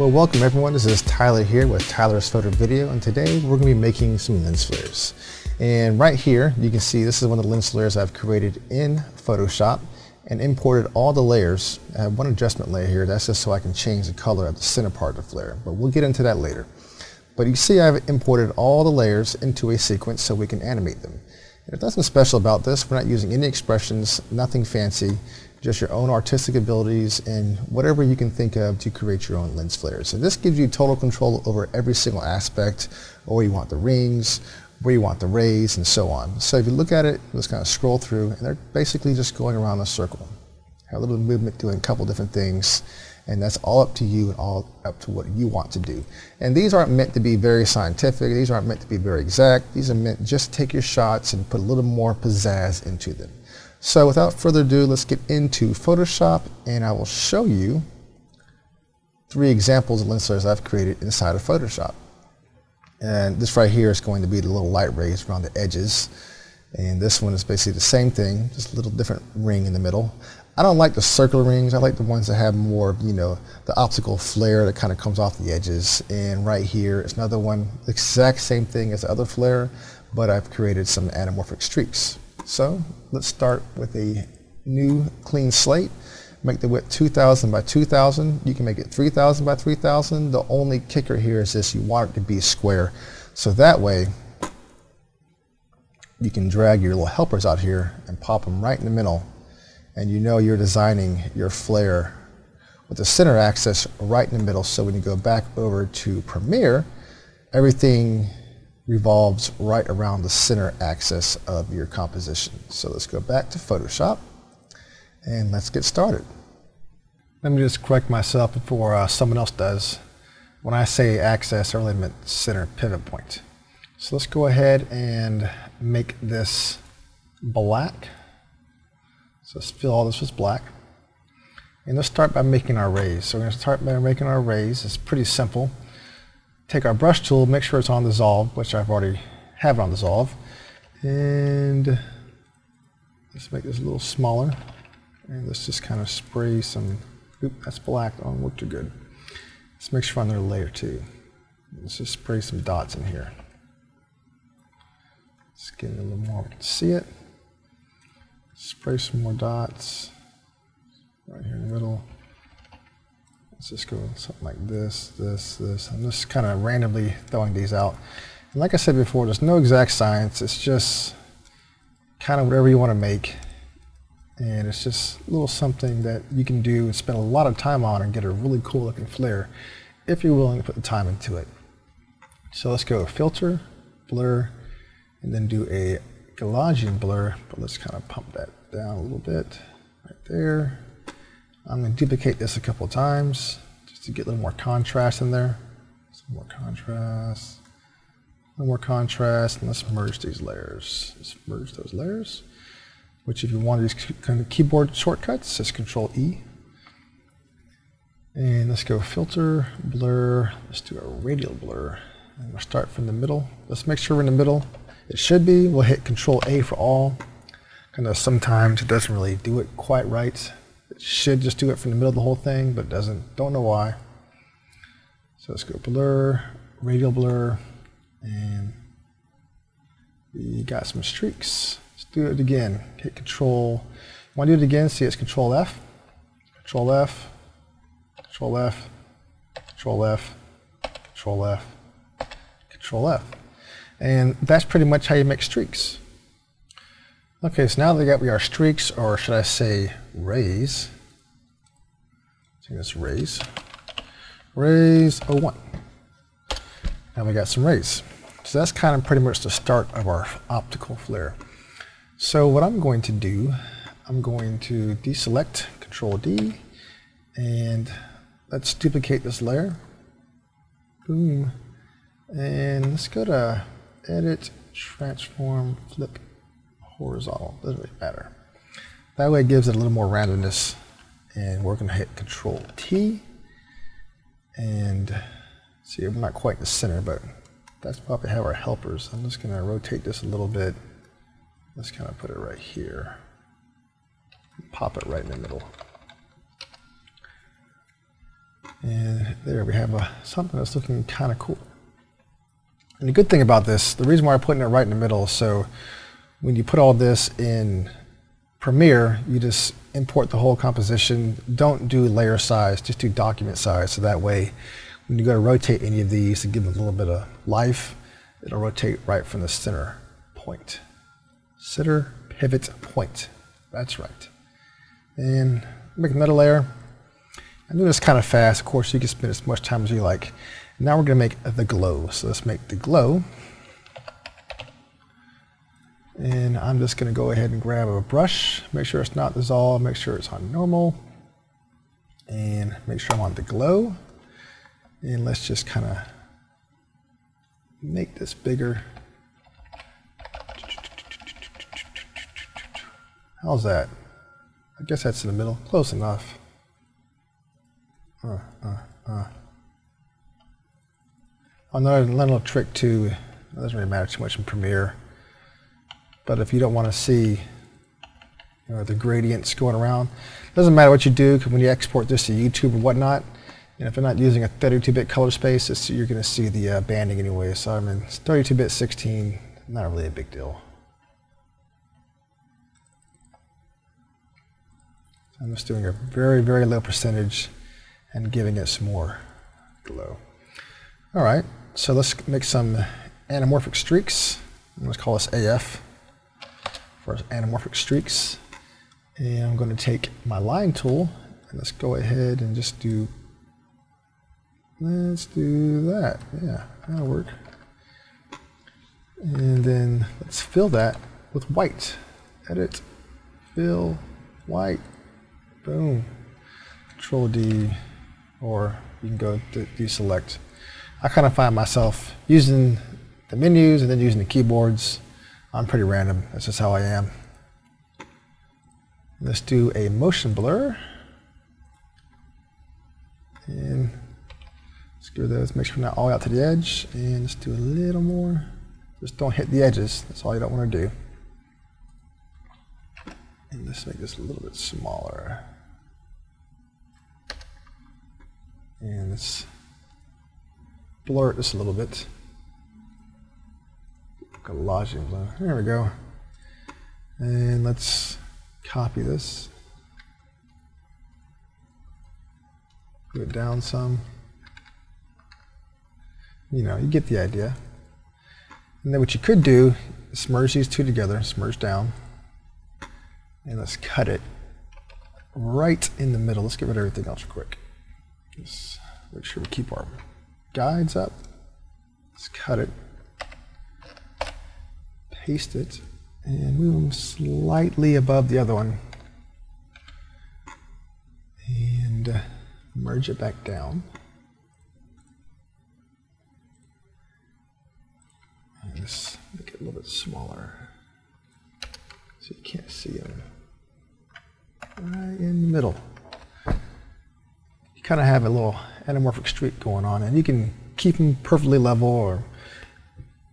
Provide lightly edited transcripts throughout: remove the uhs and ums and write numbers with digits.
Well, welcome everyone. This is Tyler here with Tyler's Photo Video, and today we're going to be making some lens flares. And right here you can see this is one of the lens flares I've created in Photoshop and imported all the layers. I have one adjustment layer here. That's just so I can change the color of the center part of the flare, but we'll get into that later. But you see I've imported all the layers into a sequence so we can animate them. And there's nothing special about this. We're not using any expressions, nothing fancy, just your own artistic abilities and whatever you can think of to create your own lens flares. And this gives you total control over every single aspect, where you want the rings, where you want the rays, and so on. So if you look at it, let's kind of scroll through, and they're basically just going around a circle. Have a little movement doing a couple different things, and that's all up to you and all up to what you want to do. And these aren't meant to be very scientific, these aren't meant to be very exact, these are meant just to take your shots and put a little more pizzazz into them. So without further ado, let's get into Photoshop, and I will show you 3 examples of lens flares I've created inside of Photoshop. And this right here is going to be the little light rays around the edges, and this one is basically the same thing, just a little different ring in the middle. I don't like the circular rings, I like the ones that have more, you know, the optical flare that kind of comes off the edges. And right here is another one, the exact same thing as the other flare, but I've created some anamorphic streaks. So let's start with a new clean slate. Make the width 2000 by 2000. You can make it 3000 by 3000. The only kicker here is this: you want it to be square. So that way you can drag your little helpers out here and pop them right in the middle. And you know you're designing your flare with the center axis right in the middle. So when you go back over to Premiere, everything revolves right around the center axis of your composition. So let's go back to Photoshop and let's get started. Let me just correct myself before someone else does. When I say axis, I really meant center pivot point. So let's go ahead and make this black. So let's fill all this with black. And let's start by making our rays. So we're going to start by making our rays. It's pretty simple. Take our brush tool, make sure it's on dissolve, which I've already have it on dissolve, and let's make this a little smaller, and let's just kind of spray some, oop, that's black, that won't work too good. Let's make sure on their layer 2. Let's just spray some dots in here. Let's get it a little more, we can see it. Spray some more dots right here in the middle. Let's just go something like this, this. I'm just kind of randomly throwing these out. And like I said before, there's no exact science. It's just kind of whatever you want to make. And it's just a little something that you can do and spend a lot of time on and get a really cool looking flare if you're willing to put the time into it. So let's go filter, blur, and then do a Gaussian blur. But let's kind of pump that down a little bit right there. I'm going to duplicate this a couple of times just to get a little more contrast in there. Some more contrast, a little more contrast, and let's merge these layers. Let's merge those layers, which if you want these kind of keyboard shortcuts, just Control E. And let's go filter, blur, let's do a radial blur. And we'll start from the middle. Let's make sure we're in the middle. It should be. We'll hit Control A for all. Kind of sometimes it doesn't really do it quite right. It should just do it from the middle of the whole thing, but it doesn't. Don't know why. So let's go blur, radial blur, and we got some streaks. Let's do it again. Hit Control. Want to do it again? See, it's Control F, Control F, Control F, Control F, Control F, Control F, and that's pretty much how you make streaks. Okay, so now that we got our streaks, or should I say rays. I think it's rays. Rays 01. Now we got some rays. So that's kind of pretty much the start of our optical flare. So what I'm going to do, I'm going to deselect, Control D, and let's duplicate this layer. Boom. And let's go to Edit, Transform, Flip, Horizontal. Doesn't really matter. That way it gives it a little more randomness. And we're going to hit Control T. And see, we're not quite in the center, but that's probably how our helpers. I'm just going to rotate this a little bit. Let's kind of put it right here. Pop it right in the middle. And there we have something that's looking kind of cool. And the good thing about this, the reason why I'm putting it right in the middle, so when you put all this in Premiere, you just import the whole composition. Don't do layer size, just do document size. So that way, when you go to rotate any of these to give them a little bit of life, it'll rotate right from the center point. Center pivot point. That's right. And make another layer. I'm doing this kind of fast. Of course, you can spend as much time as you like. Now we're going to make the glow. So let's make the glow. And I'm just going to go ahead and grab a brush. Make sure it's not dissolved. Make sure it's on normal. And make sure I'm on the glow. And let's just kind of make this bigger. How's that? I guess that's in the middle. Close enough. Another little trick too, it doesn't really matter too much in Premiere, but if you don't want to see the gradients going around, it doesn't matter what you do, because when you export this to YouTube or whatnot, and if you're not using a 32-bit color space, you're going to see the banding anyway. So I mean, 32-bit 16, not really a big deal. I'm just doing a very, very low percentage and giving it some more glow. All right, so let's make some anamorphic streaks. Let's call this AF for anamorphic streaks. And I'm going to take my line tool and let's go ahead and just do, let's do that. Yeah, that'll work. And then let's fill that with white. Edit, fill, white. Boom. Control D, or you can go to deselect. I kind of find myself using the menus and then using the keyboards. I'm pretty random. That's just how I am. Let's do a motion blur. And let's go there. Let's make sure we're not all out to the edge. And let's do a little more. Just don't hit the edges. That's all you don't want to do. And let's make this a little bit smaller. And let's blur it just a little bit. Collaging blur. There we go. And let's copy this. Put it down some. You get the idea. And then what you could do is merge these two together, merge down. And let's cut it right in the middle. Let's get rid of everything else real quick. Just make sure we keep our guides up. Let's cut it, paste it, and move them slightly above the other one. And merge it back down. And just make it a little bit smaller so you can't see them. Right in the middle. You kind of have a little anamorphic streak going on, and you can keep them perfectly level or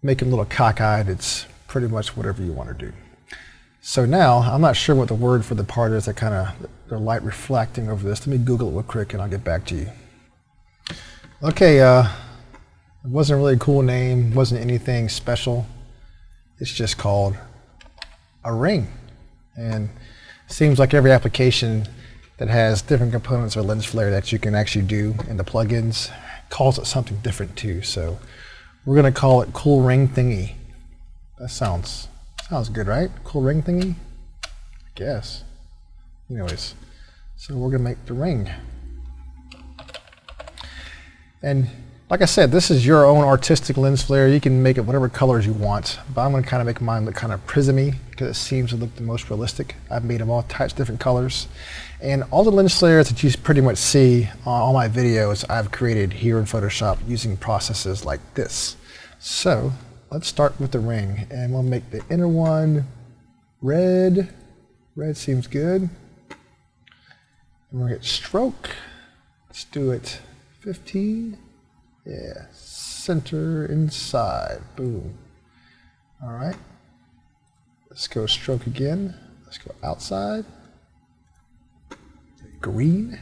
make them a little cockeyed. It's pretty much whatever you want to do. So now, I'm not sure what the word for the part is that kind of, the light reflecting over this. Let me Google it real quick and I'll get back to you. Okay, it wasn't really a cool name, wasn't anything special. It's just called a ring. And it seems like every application that has different components or lens flare that you can actually do in the plugins calls it something different too. So we're going to call it Cool Ring Thingy. That sounds good, right? Cool ring thingy? I guess. Anyways, so we're going to make the ring. And like I said, this is your own artistic lens flare. You can make it whatever colors you want, but I'm going to kind of make mine look kind of prismy because it seems to look the most realistic. I've made them all types of different colors. And all the lens flares that you pretty much see on all my videos I've created here in Photoshop using processes like this. So let's start with the ring, and we'll make the inner one red. Red seems good. And we're going to hit stroke. Let's do it 15. Yeah, center inside. Boom. All right. Let's go stroke again. Let's go outside. Green.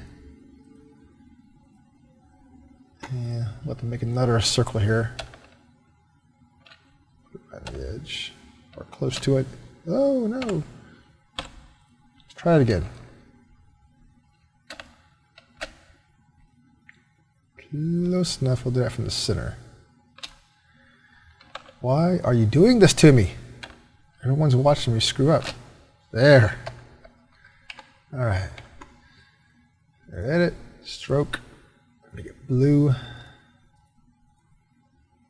And we'll have to make another circle here. Put it right on the edge, or close to it. Oh no! Let's try it again. Close enough. We'll do that from the center. Why are you doing this to me? Everyone's watching me screw up. There. All right. Edit, stroke, make it blue.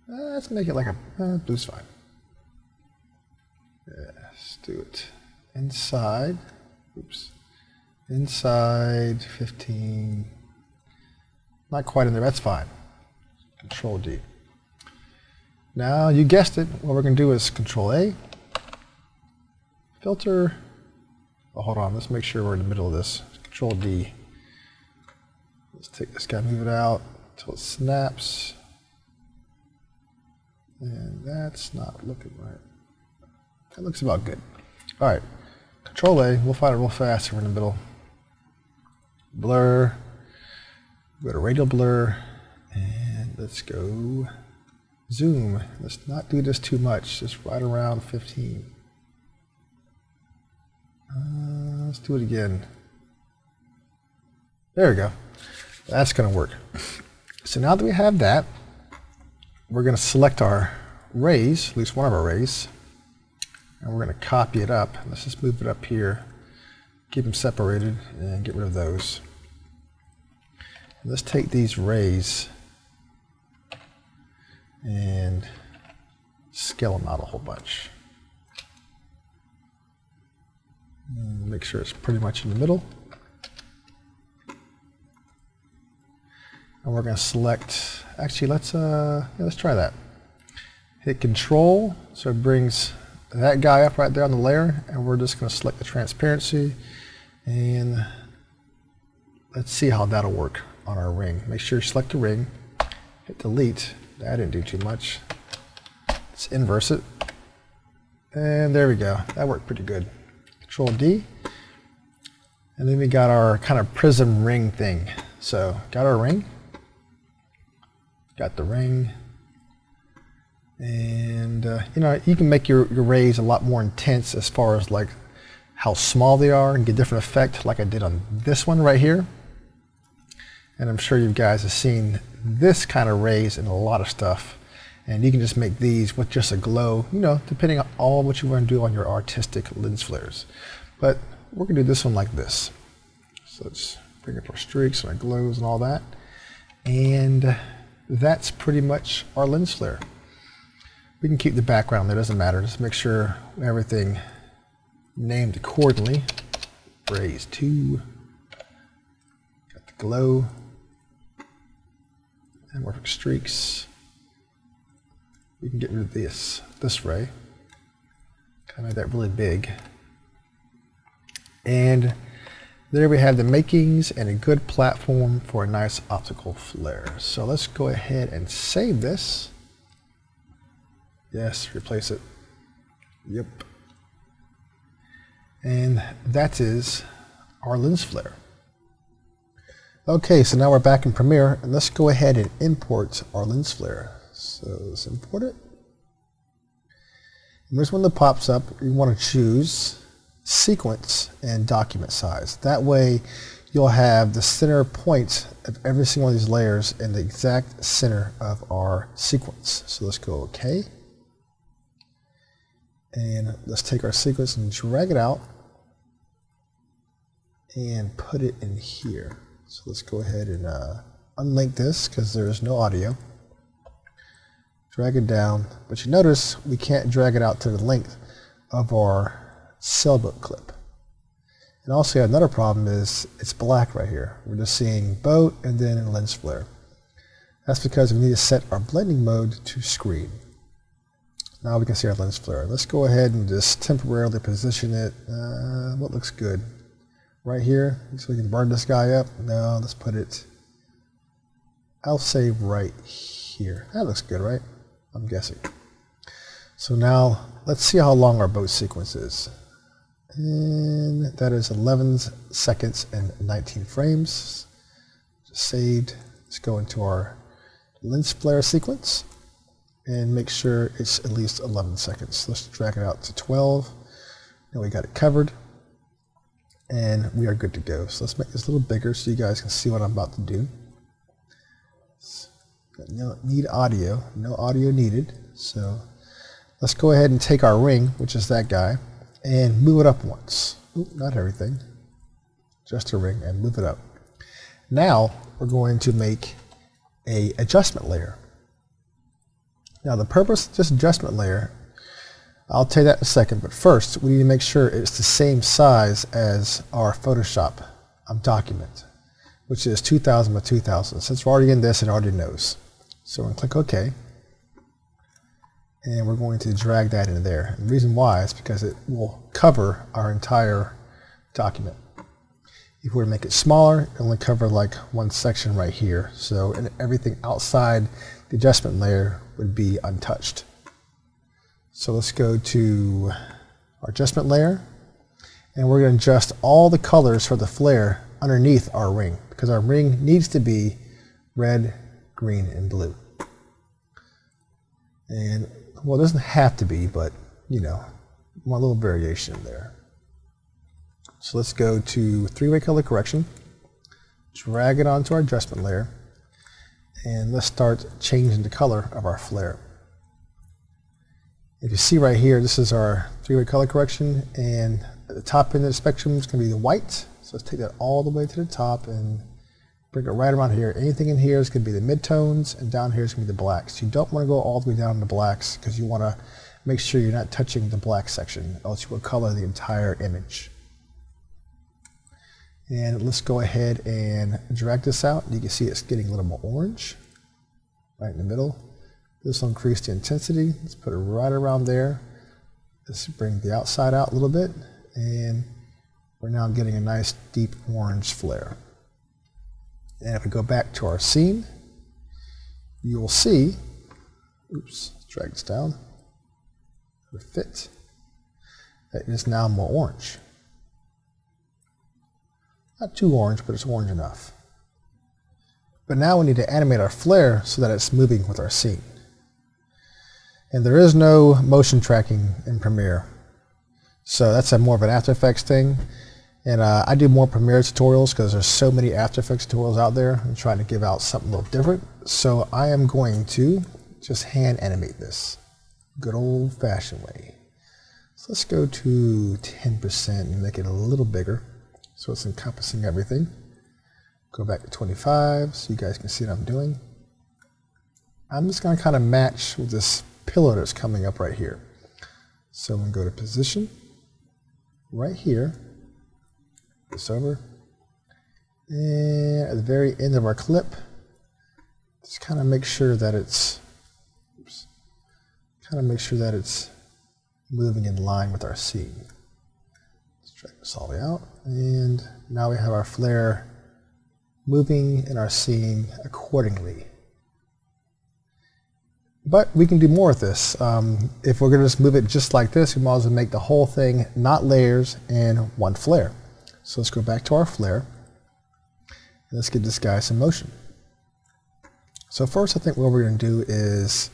Let's make it like a blue's fine. Let's do it inside. Oops. Inside 15. Not quite in there. That's fine. Control D. Now you guessed it. What we're going to do is Control A. Filter. Oh, hold on. Let's make sure we're in the middle of this. Control D. Let's take this guy, move it out until it snaps. And that's not looking right. That looks about good. All right. Control A. We'll find it real fast. We're in the middle. Blur. Go to radial blur. And let's go zoom. Let's not do this too much. Just right around 15. Let's do it again. There we go. That's going to work. So now that we have that, we're going to select our rays, at least one of our rays, and we're going to copy it up. Let's just move it up here, keep them separated, and get rid of those. And let's take these rays and scale them out a whole bunch. And make sure it's pretty much in the middle. And we're going to select, actually let's try that. Hit Control, so it brings that guy up right there on the layer, and we're just going to select the transparency, and let's see how that'll work on our ring. Make sure you select the ring, hit delete. That didn't do too much. Let's inverse it, and there we go. That worked pretty good. Control D, and then we got our kind of prism ring thing. So got our ring. Got the ring, and you know, you can make your rays a lot more intense as far as like how small they are and get different effect, like I did on this one right here. And I'm sure you guys have seen this kind of rays in a lot of stuff, and you can just make these with just a glow, you know, depending on all what you want to do on your artistic lens flares. But we're gonna do this one like this. So let's bring up our streaks and our glows and all that, and that's pretty much our lens flare. We can keep the background there, doesn't matter. Just make sure everything named accordingly. Rays 2. Got the glow. And work streaks. We can get rid of this ray. Kind of make that really big. And there we have the makings and a good platform for a nice optical flare. So let's go ahead and save this. Yes, replace it. Yep. And that is our lens flare. Okay, so now we're back in Premiere, and let's go ahead and import our lens flare. So let's import it. And there's one that pops up. You want to choose sequence and document size. That way you'll have the center point of every single one of these layers in the exact center of our sequence. So let's go OK. And let's take our sequence and drag it out and put it in here. So let's go ahead and unlink this because there is no audio. Drag it down, but you notice we can't drag it out to the length of our sailboat clip. And also another problem is it's black right here. We're just seeing boat and then lens flare. That's because we need to set our blending mode to screen. Now we can see our lens flare. Let's go ahead and just temporarily position it. What looks good? Right here, so we can burn this guy up. No, let's put it, I'll say right here. That looks good, right? I'm guessing. So now let's see how long our boat sequence is. And that is 11 seconds and 19 frames. Just saved. Let's go into our lens flare sequence and make sure it's at least 11 seconds. Let's drag it out to 12. Now we got it covered and we are good to go. So let's make this a little bigger so you guys can see what I'm about to do. No need audio, no audio needed. So let's go ahead and take our ring, which is that guy, and move it up once. Oop, not everything, just a ring, and move it up. Now we're going to make a adjustment layer. Now the purpose of this adjustment layer, I'll tell you that in a second, but first we need to make sure it's the same size as our Photoshop document, which is 2000 by 2000. Since we're already in this, it already knows. So we're going to click OK, and we're going to drag that in there. And the reason why is because it will cover our entire document. If we were to make it smaller, it only cover like one section right here. So and everything outside the adjustment layer would be untouched. So let's go to our adjustment layer, and we're going to adjust all the colors for the flare underneath our ring, because our ring needs to be red, green, and blue. And well, it doesn't have to be, but you know, one little variation there. So let's go to three-way color correction, drag it onto our adjustment layer, and let's start changing the color of our flare. If you see right here, this is our three-way color correction, and at the top end of the spectrum is going to be the white. So let's take that all the way to the top and bring it right around here. Anything in here is going to be the midtones, and down here is going to be the blacks. You don't want to go all the way down to blacks because you want to make sure you're not touching the black section, else you will color the entire image. And let's go ahead and drag this out. You can see it's getting a little more orange right in the middle. This will increase the intensity. Let's put it right around there. Let's bring the outside out a little bit, and we're now getting a nice deep orange flare. And if we go back to our scene, you will see, oops, let's drag this down, to fit, that it is now more orange. Not too orange, but it's orange enough. But now we need to animate our flare so that it's moving with our scene. And there is no motion tracking in Premiere. So that's more of an After Effects thing. And I do more Premiere tutorials because there's so many After Effects tutorials out there. I'm trying to give out something a little different. So I am going to just hand animate this. Good old fashioned way. So let's go to 10% and make it a little bigger so it's encompassing everything. Go back to 25 so you guys can see what I'm doing. I'm just going to kind of match with this pillar that's coming up right here. So I'm going to go to position, right here, this over, and at the very end of our clip, just kind of make sure that it's, oops, kind of make sure that it's moving in line with our scene. Let's drag this all the way out, and now we have our flare moving in our scene accordingly. But we can do more with this. If we're going to just move it just like this, we might as well make the whole thing not layers and one flare. So let's go back to our flare, and let's give this guy some motion. So first, I think what we're going to do is,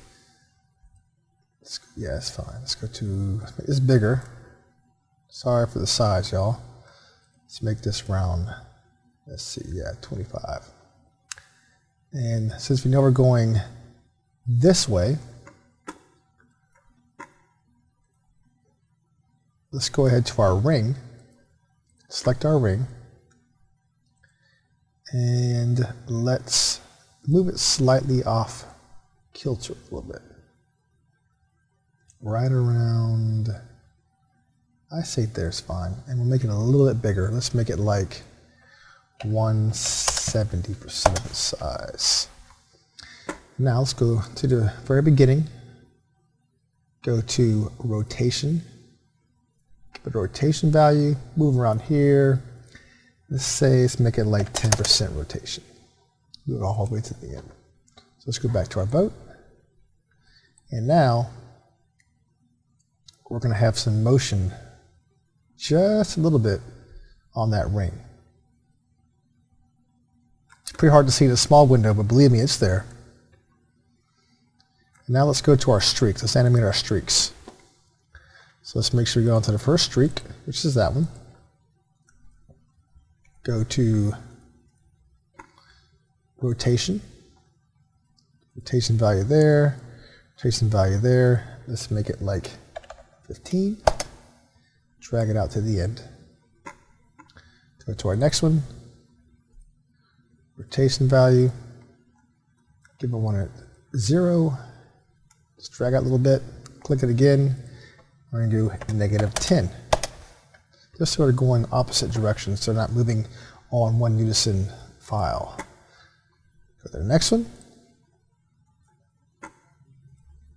yeah, it's fine. Let's go to, let's make this bigger. Sorry for the size, y'all. Let's make this round. Let's see, yeah, 25. And since we know we're going this way, let's go ahead to our ring, select our ring, and let's move it slightly off kilter a little bit. Right around, I say there's fine, and we'll make it a little bit bigger. Let's make it like 170% of its size. Now let's go to the very beginning, go to rotation, give it a rotation value, move around here, let's make it like 10% rotation. Move it all the way to the end. So let's go back to our boat, and now we're going to have some motion just a little bit on that ring. It's pretty hard to see in a small window, but believe me, it's there. Now let's go to our streaks. Let's animate our streaks. So let's make sure we go onto the first streak, which is that one. Go to rotation. Rotation value there. Rotation value there. Let's make it like 15. Drag it out to the end. Go to our next one. Rotation value. Give it one at 0. Just drag out a little bit. Click it again. We're going to do -10. Just sort of going opposite directions, so not moving all in one unison file. Go to the next one.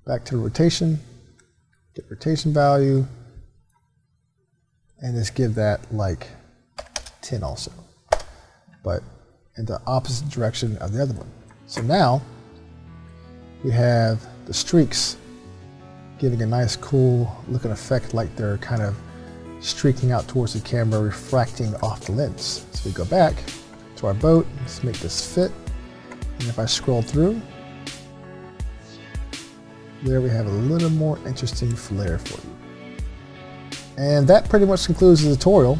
Back to the rotation. Get rotation value. And just give that like 10 also. But in the opposite direction of the other one. So now we have the streaks giving a nice cool looking effect, like they're kind of streaking out towards the camera, refracting off the lens. So we go back to our boat, let's make this fit. And if I scroll through, there we have a little more interesting flare for you. And that pretty much concludes the tutorial.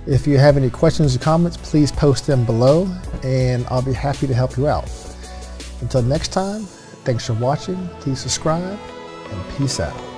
If you have any questions or comments, please post them below and I'll be happy to help you out. Until next time, thanks for watching, please subscribe, and peace out.